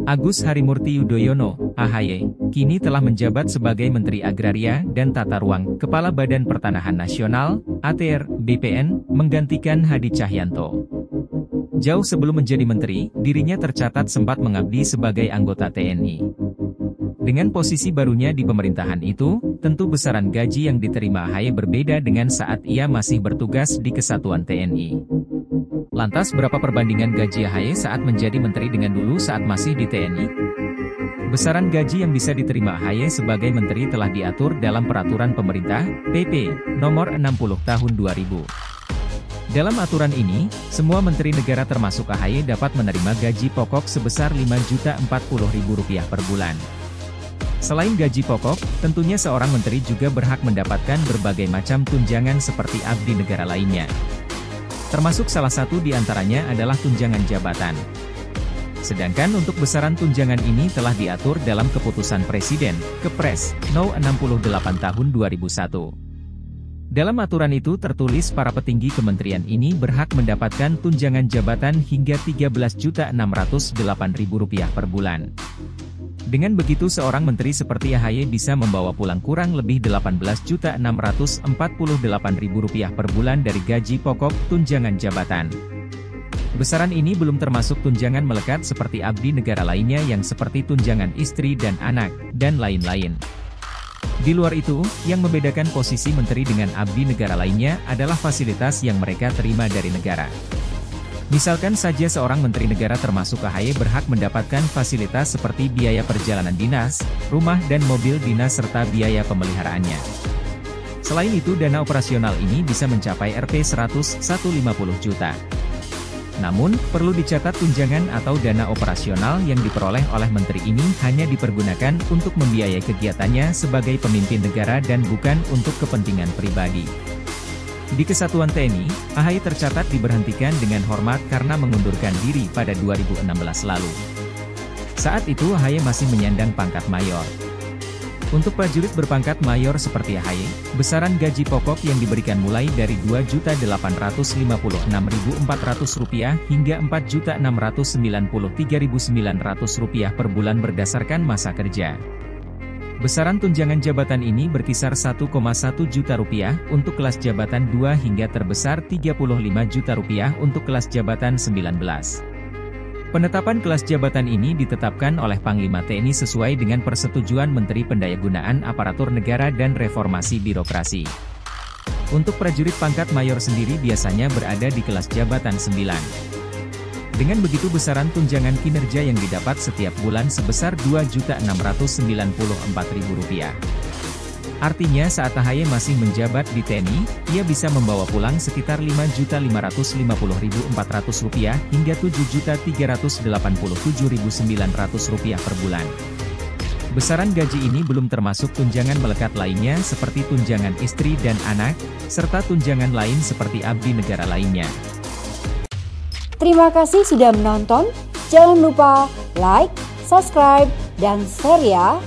Agus Harimurti Yudhoyono, AHY, kini telah menjabat sebagai Menteri Agraria dan Tata Ruang, Kepala Badan Pertanahan Nasional, ATR, BPN, menggantikan Hadi Cahyanto. Jauh sebelum menjadi menteri, dirinya tercatat sempat mengabdi sebagai anggota TNI. Dengan posisi barunya di pemerintahan itu, tentu besaran gaji yang diterima AHY berbeda dengan saat ia masih bertugas di Kesatuan TNI. Lantas berapa perbandingan gaji AHY saat menjadi menteri dengan dulu saat masih di TNI? Besaran gaji yang bisa diterima AHY sebagai menteri telah diatur dalam Peraturan Pemerintah, PP, Nomor 60 Tahun 2000. Dalam aturan ini, semua menteri negara termasuk AHY dapat menerima gaji pokok sebesar Rp5.040.000 per bulan. Selain gaji pokok, tentunya seorang menteri juga berhak mendapatkan berbagai macam tunjangan seperti abdi negara lainnya. Termasuk salah satu di antaranya adalah tunjangan jabatan. Sedangkan untuk besaran tunjangan ini telah diatur dalam Keputusan Presiden, Kepres, No. 68 Tahun 2001. Dalam aturan itu tertulis para petinggi kementerian ini berhak mendapatkan tunjangan jabatan hingga Rp13.608.000 per bulan. Dengan begitu seorang menteri seperti AHY bisa membawa pulang kurang lebih Rp18.648.000 per bulan dari gaji pokok tunjangan jabatan. Besaran ini belum termasuk tunjangan melekat seperti abdi negara lainnya yang seperti tunjangan istri dan anak, dan lain-lain. Di luar itu, yang membedakan posisi menteri dengan abdi negara lainnya adalah fasilitas yang mereka terima dari negara. Misalkan saja seorang menteri negara termasuk AHY berhak mendapatkan fasilitas seperti biaya perjalanan dinas, rumah dan mobil dinas serta biaya pemeliharaannya. Selain itu dana operasional ini bisa mencapai Rp150 juta. Namun, perlu dicatat tunjangan atau dana operasional yang diperoleh oleh menteri ini hanya dipergunakan untuk membiayai kegiatannya sebagai pemimpin negara dan bukan untuk kepentingan pribadi. Di Kesatuan TNI, AHY tercatat diberhentikan dengan hormat karena mengundurkan diri pada 2016 lalu. Saat itu AHY masih menyandang pangkat mayor. Untuk prajurit berpangkat mayor seperti AHY, besaran gaji pokok yang diberikan mulai dari Rp2.856.400 hingga Rp4.693.900 per bulan berdasarkan masa kerja. Besaran tunjangan jabatan ini berkisar Rp1,1 juta untuk kelas jabatan 2 hingga terbesar Rp35 juta untuk kelas jabatan 19. Penetapan kelas jabatan ini ditetapkan oleh Panglima TNI sesuai dengan persetujuan Menteri Pendayagunaan Aparatur Negara dan Reformasi Birokrasi. Untuk prajurit pangkat mayor sendiri biasanya berada di kelas jabatan 9. Dengan begitu besaran tunjangan kinerja yang didapat setiap bulan sebesar Rp2.694.000. Artinya saat AHY masih menjabat di TNI, ia bisa membawa pulang sekitar Rp5.550.400 hingga Rp7.387.900 per bulan. Besaran gaji ini belum termasuk tunjangan melekat lainnya seperti tunjangan istri dan anak, serta tunjangan lain seperti abdi negara lainnya. Terima kasih sudah menonton, jangan lupa like, subscribe, dan share ya!